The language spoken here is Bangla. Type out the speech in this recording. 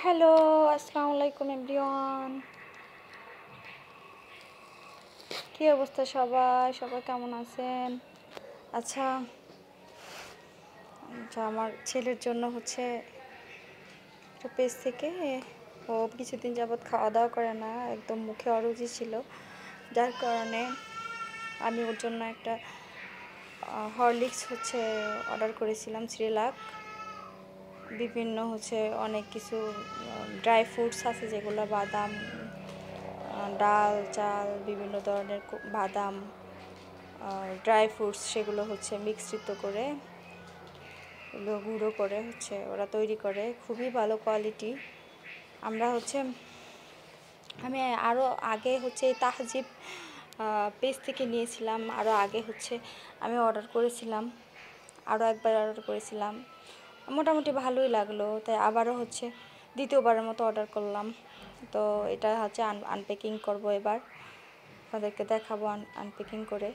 হ্যালো, আসসালামু আলাইকুম এভরিওয়ান। কী অবস্থা সবাই? সবাই কেমন আছেন? আচ্ছা, আমার ছেলের জন্য একটা পেজ থেকে ও কিছুদিন যাবৎ খাওয়া দাওয়া করে না, একদম মুখে অরুচি ছিল। যার কারণে আমি ওর জন্য একটা হরলিক্স অর্ডার করেছিলাম, সিরিলাক, বিভিন্ন অনেক কিছু ড্রাই ফ্রুটস আছে, যেগুলো বাদাম, ডাল, চাল, বিভিন্ন ধরনের বাদাম, ড্রাই ফ্রুটস, সেগুলো মিশ্রিত করে, এগুলো গুঁড়ো করে ওরা তৈরি করে, খুবই ভালো কোয়ালিটি। আমরা আমি আরও আগে এই তাহজিব পেজ থেকে নিয়েছিলাম, আরও আগে আমি অর্ডার করেছিলাম, আরও একবার অর্ডার করেছিলাম, মোটামুটি ভালোই লাগলো, তাই আবারও দ্বিতীয়বারের মতো অর্ডার করলাম। তো এটা আনপ্যাকিং করব, এবার আপনাদেরকে দেখাবো আনপ্যাকিং করে।